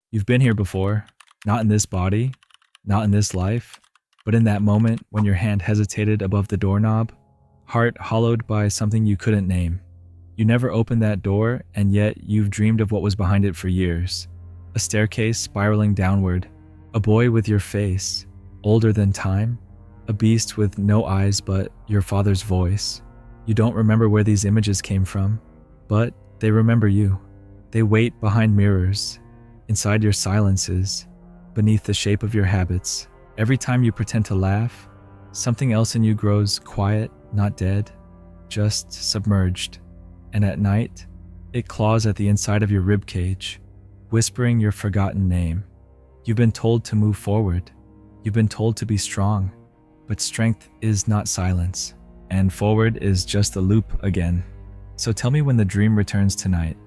You've been here before, not in this body, not in this life, but in that moment when your hand hesitated above the doorknob, heart hollowed by something you couldn't name. You never opened that door, and yet you've dreamed of what was behind it for years. A staircase spiraling downward, a boy with your face, older than time, a beast with no eyes but your father's voice. You don't remember where these images came from, but they remember you. They wait behind mirrors, inside your silences, beneath the shape of your habits. Every time you pretend to laugh, something else in you grows quiet, not dead, just submerged. And at night, it claws at the inside of your ribcage, whispering your forgotten name. You've been told to move forward. You've been told to be strong, but strength is not silence, and forward is just a loop again. So tell me when the dream returns tonight.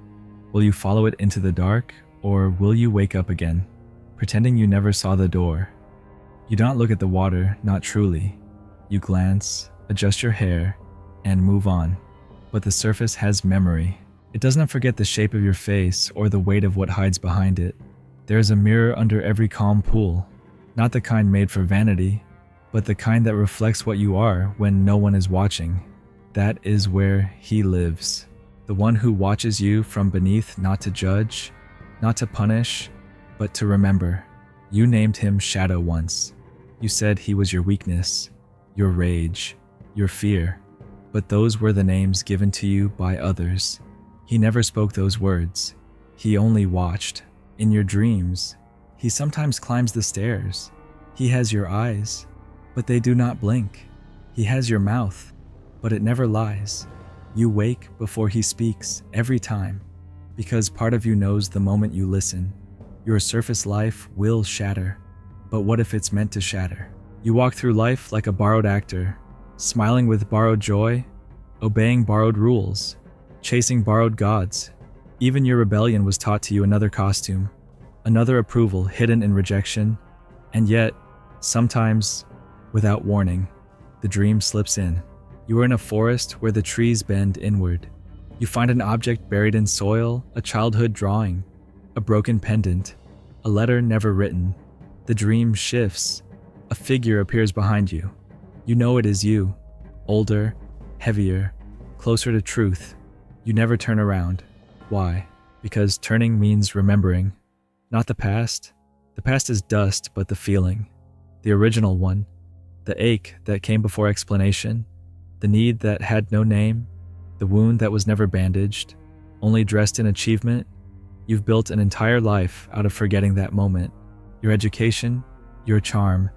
Will you follow it into the dark, or will you wake up again, pretending you never saw the door? You don't look at the water, not truly. You glance, adjust your hair, and move on. But the surface has memory. It does not forget the shape of your face or the weight of what hides behind it. There is a mirror under every calm pool, not the kind made for vanity, but the kind that reflects what you are when no one is watching. That is where he lives. The one who watches you from beneath, not to judge, not to punish, but to remember. You named him Shadow once. You said he was your weakness, your rage, your fear. But those were the names given to you by others. He never spoke those words. He only watched. In your dreams, he sometimes climbs the stairs. He has your eyes, but they do not blink. He has your mouth, but it never lies. You wake before he speaks every time, because part of you knows the moment you listen, your surface life will shatter. But what if it's meant to shatter? You walk through life like a borrowed actor, smiling with borrowed joy, obeying borrowed rules, chasing borrowed gods. Even your rebellion was taught to you another costume, another approval hidden in rejection, and yet, sometimes, without warning, the dream slips in. You are in a forest where the trees bend inward. You find an object buried in soil, a childhood drawing, a broken pendant, a letter never written. The dream shifts. A figure appears behind you. You know it is you, older, heavier, closer to truth. You never turn around. Why? Because turning means remembering. Not the past. The past is dust, but the feeling. The original one. The ache that came before explanation. The need that had no name. The wound that was never bandaged, only dressed in achievement. You've built an entire life out of forgetting that moment. Your education, your charm,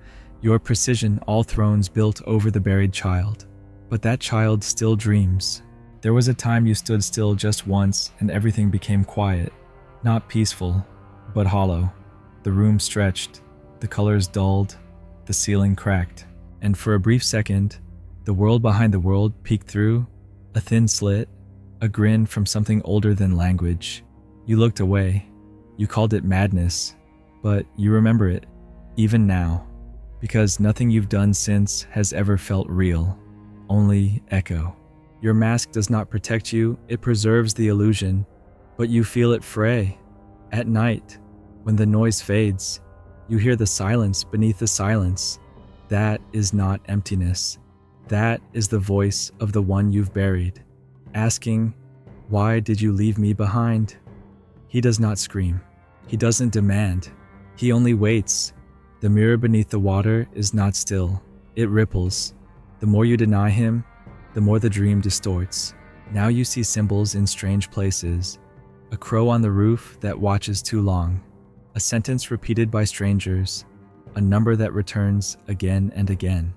your precision, all thrones built over the buried child. But that child still dreams. There was a time you stood still just once and everything became quiet. Not peaceful, but hollow. The room stretched, the colors dulled, the ceiling cracked. And for a brief second, the world behind the world peeked through, a thin slit, a grin from something older than language. You looked away. You called it madness, but you remember it, even now, because nothing you've done since has ever felt real, only echo. Your mask does not protect you, it preserves the illusion, but you feel it fray. At night, when the noise fades, you hear the silence beneath the silence. That is not emptiness. That is the voice of the one you've buried, asking, "Why did you leave me behind?" He does not scream. He doesn't demand. He only waits. The mirror beneath the water is not still. It ripples. The more you deny him, the more the dream distorts. Now you see symbols in strange places. A crow on the roof that watches too long. A sentence repeated by strangers. A number that returns again and again.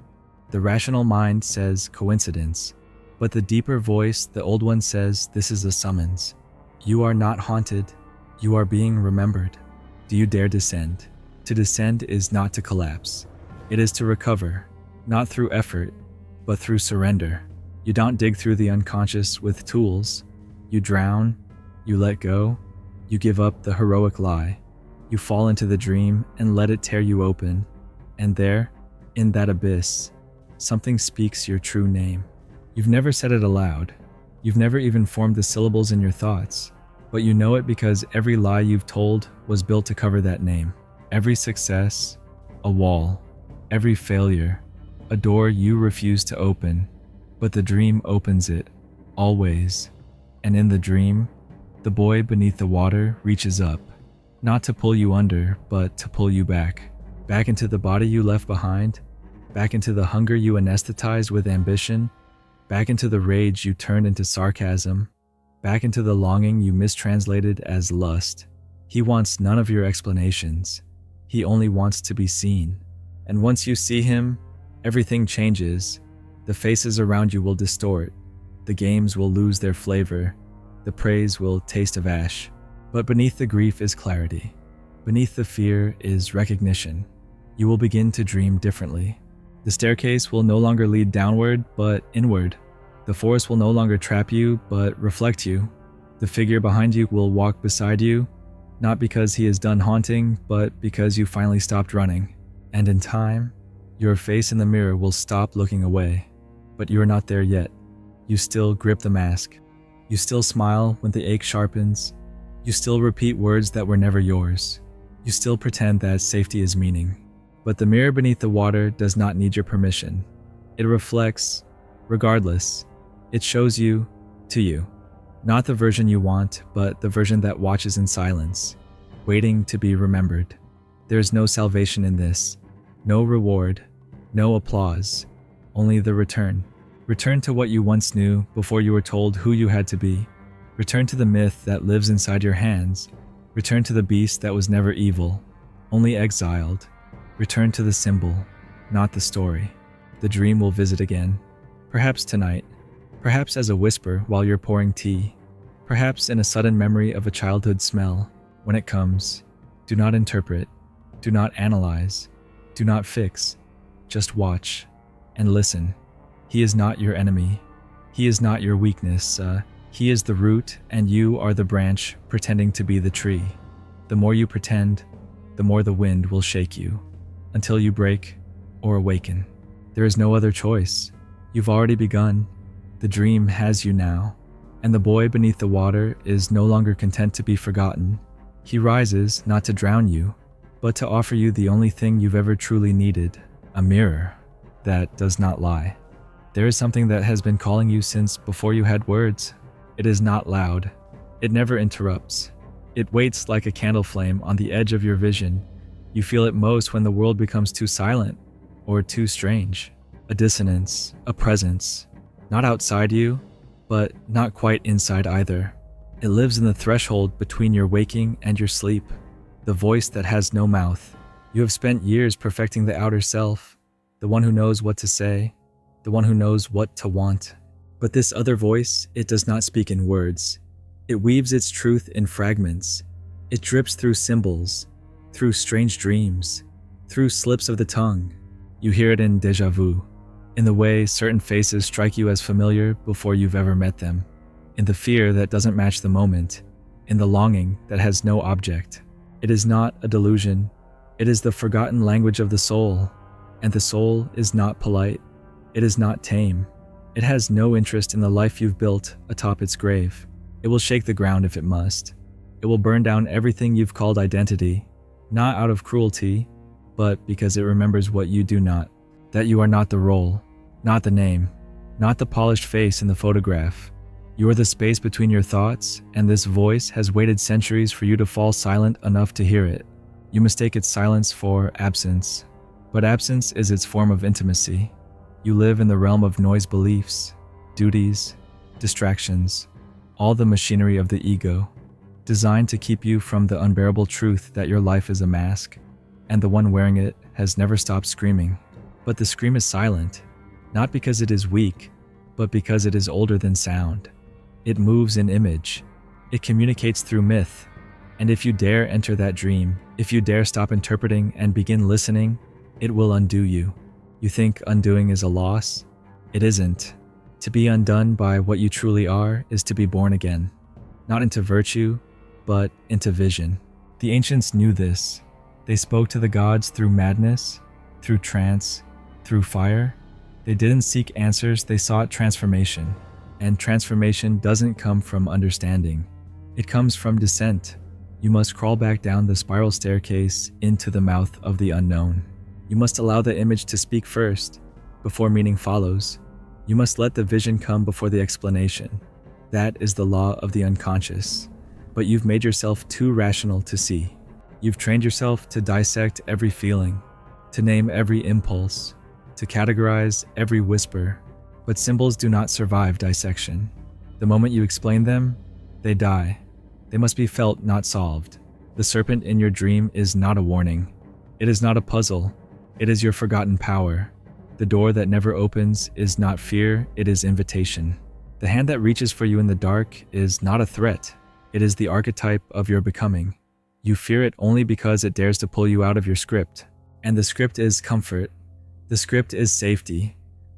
The rational mind says coincidence, but the deeper voice, the old one, says this is a summons. You are not haunted. You are being remembered. Do you dare descend? To descend is not to collapse. It is to recover, not through effort, but through surrender. You don't dig through the unconscious with tools. You drown, you let go, you give up the heroic lie. You fall into the dream and let it tear you open. And there, in that abyss, something speaks your true name. You've never said it aloud. You've never even formed the syllables in your thoughts. but you know it because every lie you've told was built to cover that name. Every success, a wall. Every failure, a door you refuse to open. But the dream opens it, always. And in the dream, the boy beneath the water reaches up, not to pull you under, but to pull you back. Back into the body you left behind, back into the hunger you anesthetized with ambition, back into the rage you turned into sarcasm, back into the longing you mistranslated as lust. He wants none of your explanations. He only wants to be seen. And once you see him, everything changes. The faces around you will distort. The games will lose their flavor. The praise will taste of ash. But beneath the grief is clarity. Beneath the fear is recognition. You will begin to dream differently. The staircase will no longer lead downward, but inward. The forest will no longer trap you, but reflect you. The figure behind you will walk beside you, not because he is done haunting, but because you finally stopped running. And in time, your face in the mirror will stop looking away. But you are not there yet. You still grip the mask. You still smile when the ache sharpens. You still repeat words that were never yours. You still pretend that safety is meaning. But the mirror beneath the water does not need your permission. It reflects, regardless. It shows you, to you. Not the version you want, but the version that watches in silence, waiting to be remembered. There is no salvation in this. No reward, no applause, only the return. Return to what you once knew before you were told who you had to be. Return to the myth that lives inside your hands. Return to the beast that was never evil, only exiled. Return to the symbol, not the story. The dream will visit again. Perhaps tonight. Perhaps as a whisper while you're pouring tea. Perhaps in a sudden memory of a childhood smell. When it comes, do not interpret. Do not analyze. Do not fix. Just watch and listen. He is not your enemy. He is not your weakness. He is the root and you are the branch pretending to be the tree. The more you pretend, the more the wind will shake you until you break or awaken. There is no other choice. You've already begun. The dream has you now, and the boy beneath the water is no longer content to be forgotten. He rises not to drown you, but to offer you the only thing you've ever truly needed, a mirror that does not lie. There is something that has been calling you since before you had words. It is not loud. It never interrupts. It waits like a candle flame on the edge of your vision. You feel it most when the world becomes too silent or too strange. A dissonance, a presence, not outside you, but not quite inside either. It lives in the threshold between your waking and your sleep. The voice that has no mouth. You have spent years perfecting the outer self, the one who knows what to say, the one who knows what to want. But this other voice, it does not speak in words. It weaves its truth in fragments. It drips through symbols, through strange dreams, through slips of the tongue. You hear it in déjà vu, in the way certain faces strike you as familiar before you've ever met them, in the fear that doesn't match the moment, in the longing that has no object. It is not a delusion. It is the forgotten language of the soul, and the soul is not polite. It is not tame. It has no interest in the life you've built atop its grave. It will shake the ground if it must. It will burn down everything you've called identity, not out of cruelty, but because it remembers what you do not, that you are not the role, not the name, not the polished face in the photograph. You are the space between your thoughts, and this voice has waited centuries for you to fall silent enough to hear it. You mistake its silence for absence, but absence is its form of intimacy. You live in the realm of noise beliefs, duties, distractions, all the machinery of the ego, designed to keep you from the unbearable truth that your life is a mask, and the one wearing it has never stopped screaming. But the scream is silent, not because it is weak, but because it is older than sound. It moves in image. It communicates through myth. And if you dare enter that dream, if you dare stop interpreting and begin listening, it will undo you. You think undoing is a loss? It isn't. To be undone by what you truly are is to be born again, not into virtue, but into vision. The ancients knew this. They spoke to the gods through madness, through trance, through fire. They didn't seek answers, they sought transformation. And transformation doesn't come from understanding. It comes from descent. You must crawl back down the spiral staircase into the mouth of the unknown. You must allow the image to speak first, before meaning follows. You must let the vision come before the explanation. That is the law of the unconscious. But you've made yourself too rational to see. You've trained yourself to dissect every feeling, to name every impulse, to categorize every whisper. But symbols do not survive dissection. The moment you explain them, they die. They must be felt, not solved. The serpent in your dream is not a warning. It is not a puzzle. It is your forgotten power. The door that never opens is not fear, it is invitation. The hand that reaches for you in the dark is not a threat. It is the archetype of your becoming. You fear it only because it dares to pull you out of your script. And the script is comfort. The script is safety.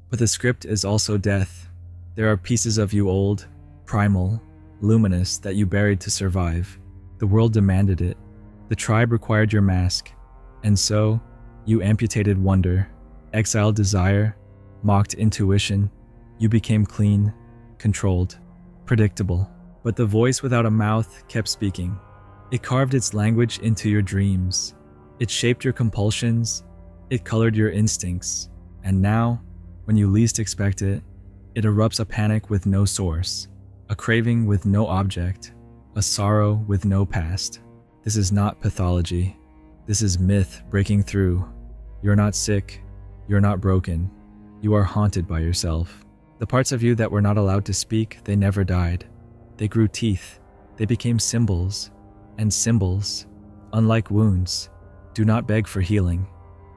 But the script is also death. There are pieces of you old, primal, luminous that you buried to survive. The world demanded it. The tribe required your mask. And so, you amputated wonder, exiled desire, mocked intuition. You became clean, controlled, predictable. But the voice without a mouth kept speaking. It carved its language into your dreams. It shaped your compulsions. It colored your instincts. And now, when you least expect it, it erupts a panic with no source, a craving with no object, a sorrow with no past. This is not pathology. This is myth breaking through. You're not sick. You're not broken. You are haunted by yourself. The parts of you that were not allowed to speak, they never died. They grew teeth. They became symbols. And symbols, unlike wounds, do not beg for healing.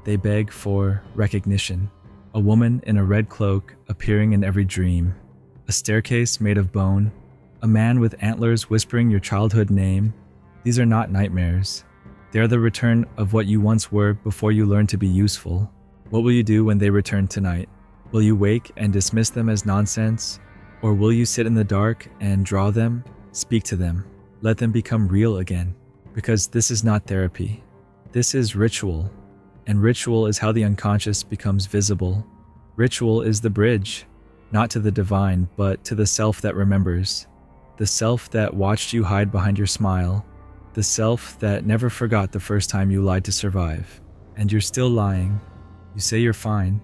They beg for recognition. A woman in a red cloak appearing in every dream. A staircase made of bone. A man with antlers whispering your childhood name. These are not nightmares. They are the return of what you once were before you learned to be useful. What will you do when they return tonight? Will you wake and dismiss them as nonsense? Or will you sit in the dark and draw them, speak to them, let them become real again? Because this is not therapy. This is ritual. And ritual is how the unconscious becomes visible. Ritual is the bridge, not to the divine, but to the self that remembers. The self that watched you hide behind your smile. The self that never forgot the first time you lied to survive. And you're still lying. You say you're fine.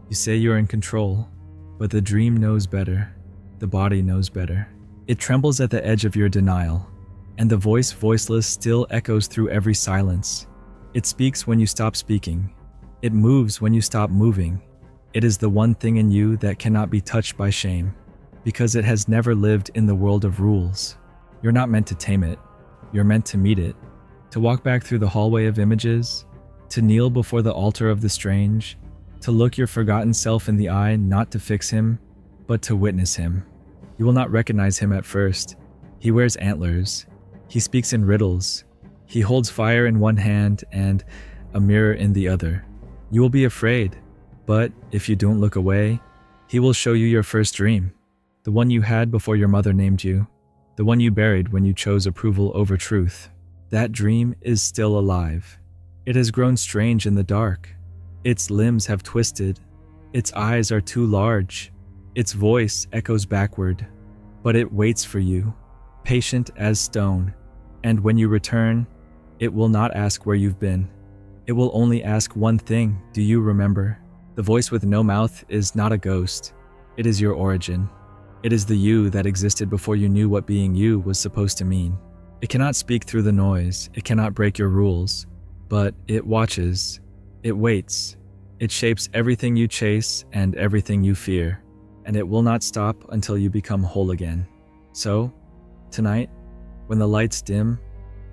You say you're in control. But the dream knows better. The body knows better. It trembles at the edge of your denial. And the voice, voiceless, still echoes through every silence. It speaks when you stop speaking. It moves when you stop moving. It is the one thing in you that cannot be touched by shame, because it has never lived in the world of rules. You're not meant to tame it. You're meant to meet it, to walk back through the hallway of images, to kneel before the altar of the strange, to look your forgotten self in the eye, not to fix him, but to witness him. You will not recognize him at first. He wears antlers. He speaks in riddles. He holds fire in one hand and a mirror in the other. You will be afraid, but if you don't look away, he will show you your first dream, the one you had before your mother named you, the one you buried when you chose approval over truth. That dream is still alive. It has grown strange in the dark. Its limbs have twisted. Its eyes are too large. Its voice echoes backward, but it waits for you, patient as stone. And when you return, it will not ask where you've been. It will only ask one thing: do you remember? The voice with no mouth is not a ghost. It is your origin. It is the you that existed before you knew what being you was supposed to mean. It cannot speak through the noise. It cannot break your rules. But it watches. It waits. It shapes everything you chase and everything you fear. And it will not stop until you become whole again. So, tonight, when the lights dim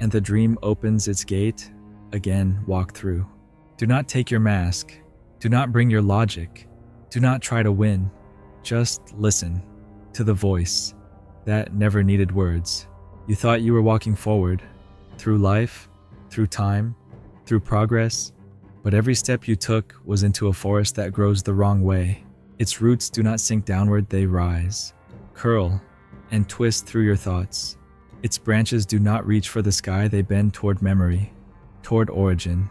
and the dream opens its gate, again walk through. Do not take your mask. Do not bring your logic. Do not try to win. Just listen to the voice that never needed words. You thought you were walking forward, through life, through time, through progress, but every step you took was into a forest that grows the wrong way. Its roots do not sink downward, they rise, curl, and twist through your thoughts. Its branches do not reach for the sky, they bend toward memory, toward origin,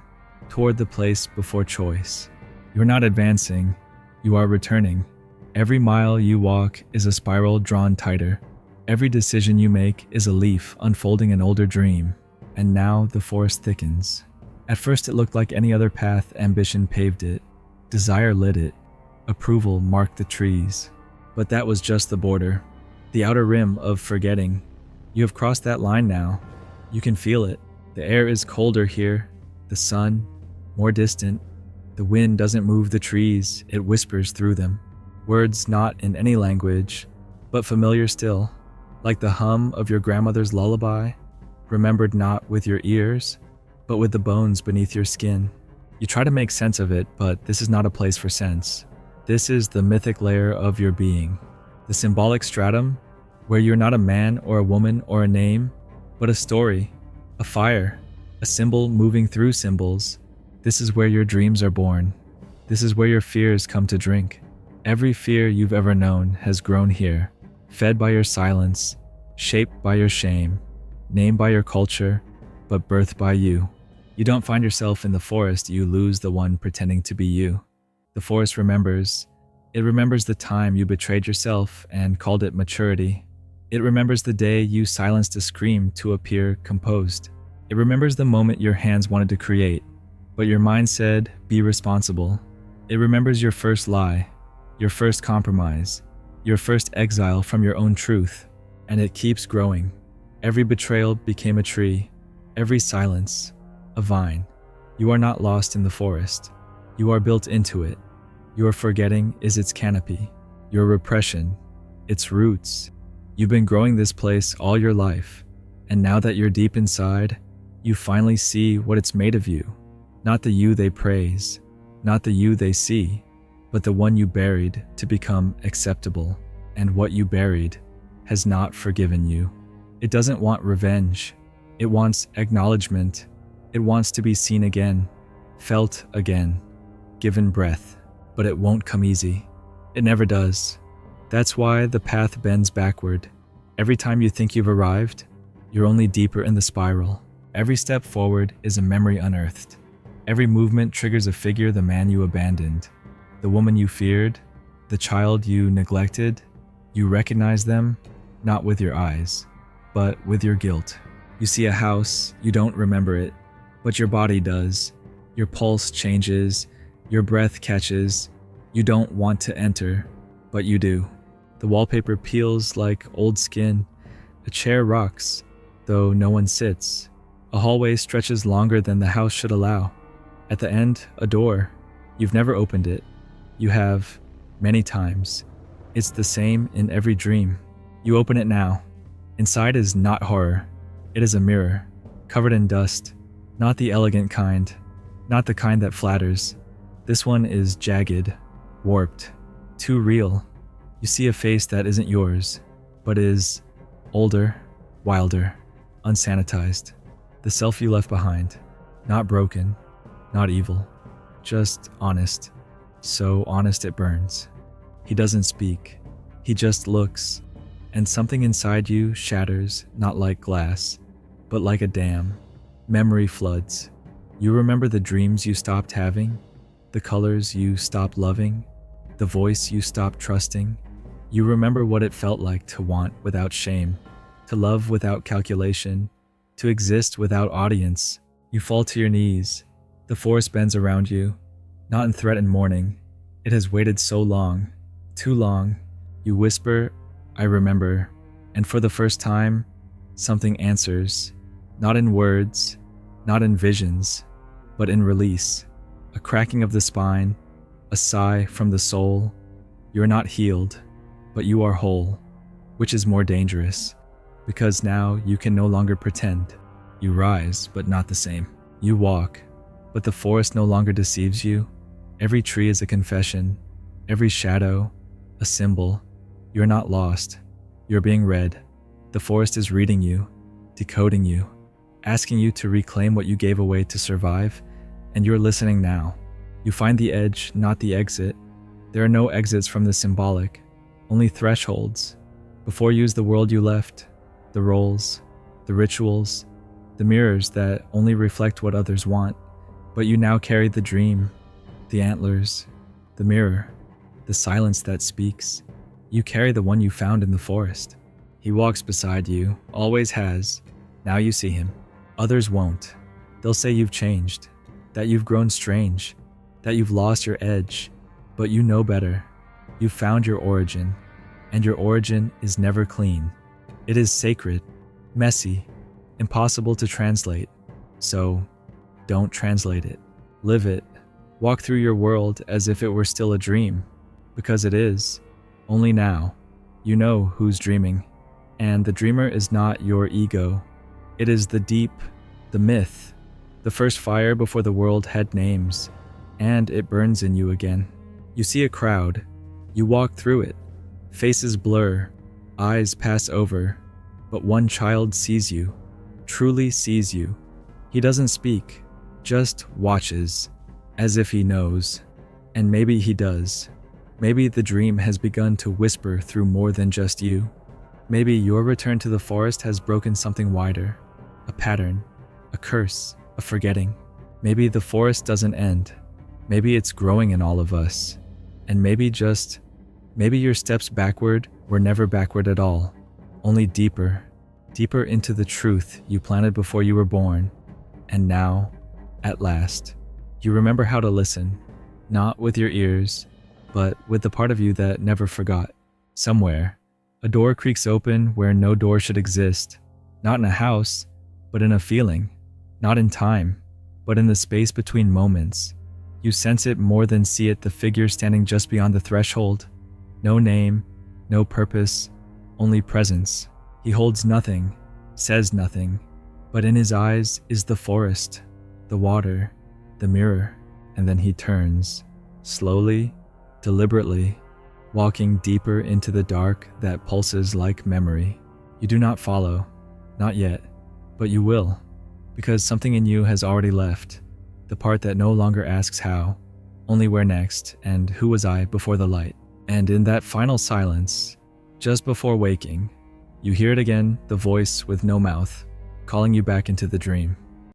toward the place before choice. You are not advancing, you are returning. Every mile you walk is a spiral drawn tighter. Every decision you make is a leaf unfolding an older dream, and now the forest thickens. At first it looked like any other path. Ambition paved it, desire lit it, approval marked the trees. But that was just the border, the outer rim of forgetting. You have crossed that line now. You can feel it. The air is colder here, the sun more distant. The wind doesn't move the trees, it whispers through them. Words not in any language, but familiar still, like the hum of your grandmother's lullaby, remembered not with your ears, but with the bones beneath your skin. You try to make sense of it, but this is not a place for sense. This is the mythic layer of your being, the symbolic stratum, where you're not a man or a woman or a name, but a story, a fire, a symbol moving through symbols. This is where your dreams are born. This is where your fears come to drink. Every fear you've ever known has grown here, fed by your silence, shaped by your shame, named by your culture, but birthed by you. You don't find yourself in the forest, you lose the one pretending to be you. The forest remembers. It remembers the time you betrayed yourself and called it maturity. It remembers the day you silenced a scream to appear composed. It remembers the moment your hands wanted to create, but your mind said, be responsible. It remembers your first lie, your first compromise, your first exile from your own truth, and it keeps growing. Every betrayal became a tree, every silence, a vine. You are not lost in the forest. You are built into it. Your forgetting is its canopy, your repression, its roots. You've been growing this place all your life, and now that you're deep inside, you finally see what it's made of you. Not the you they praise, not the you they see, but the one you buried to become acceptable. And what you buried has not forgiven you. It doesn't want revenge. It wants acknowledgement. It wants to be seen again, felt again, given breath. But it won't come easy. It never does. That's why the path bends backward. Every time you think you've arrived, you're only deeper in the spiral. Every step forward is a memory unearthed. Every movement triggers a figure, the man you abandoned, the woman you feared, the child you neglected. You recognize them, not with your eyes, but with your guilt. You see a house, you don't remember it, but your body does. Your pulse changes, your breath catches. You don't want to enter, but you do. The wallpaper peels like old skin. A chair rocks, though no one sits. A hallway stretches longer than the house should allow. At the end, a door. You've never opened it. You have, many times. It's the same in every dream. You open it now. Inside is not horror. It is a mirror, covered in dust. Not the elegant kind. Not the kind that flatters. This one is jagged, warped, too real. You see a face that isn't yours, but is older, wilder, unsanitized. The self you left behind. Not broken, not evil, just honest. So honest it burns. He doesn't speak. He just looks, and something inside you shatters, not like glass, but like a dam. Memory floods. You remember the dreams you stopped having, the colors you stopped loving, the voice you stopped trusting. You remember what it felt like to want without shame, to love without calculation, to exist without audience. You fall to your knees. The forest bends around you, not in threat and mourning. It has waited so long, too long. You whisper, I remember, and for the first time, something answers, not in words, not in visions, but in release. A cracking of the spine, a sigh from the soul. You're not healed, but you are whole, which is more dangerous, because now you can no longer pretend. You rise, but not the same. You walk, but the forest no longer deceives you. Every tree is a confession, every shadow, a symbol. You're not lost. You're being read. The forest is reading you, decoding you, asking you to reclaim what you gave away to survive, and you're listening now. You find the edge, not the exit. There are no exits from the symbolic, only thresholds. Before you is the world you left, the roles, the rituals, the mirrors that only reflect what others want. But you now carry the dream, the antlers, the mirror, the silence that speaks. You carry the one you found in the forest. He walks beside you, always has. Now you see him. Others won't. They'll say you've changed, that you've grown strange, that you've lost your edge, but you know better. You've found your origin, and your origin is never clean. It is sacred, messy, impossible to translate. So, don't translate it. Live it. Walk through your world as if it were still a dream, because it is. Only now, you know who's dreaming. And the dreamer is not your ego. It is the deep, the myth, the first fire before the world had names, and it burns in you again. You see a crowd. You walk through it. Faces blur, eyes pass over, but one child sees you, truly sees you. He doesn't speak, just watches, as if he knows. And maybe he does. Maybe the dream has begun to whisper through more than just you. Maybe your return to the forest has broken something wider, a pattern, a curse, a forgetting. Maybe the forest doesn't end. Maybe it's growing in all of us. And maybe your steps backward were never backward at all, only deeper, deeper into the truth you planted before you were born. And now, at last, you remember how to listen, not with your ears, but with the part of you that never forgot. Somewhere, a door creaks open where no door should exist, not in a house, but in a feeling, not in time, but in the space between moments. You sense it more than see it, the figure standing just beyond the threshold. No name, no purpose, only presence. He holds nothing, says nothing, but in his eyes is the forest, the water, the mirror, and then he turns, slowly, deliberately, walking deeper into the dark that pulses like memory. You do not follow, not yet, but you will, because something in you has already left, the part that no longer asks how, only where next, and who was I before the light. And in that final silence, just before waking, you hear it again, the voice with no mouth, calling you back into the dream.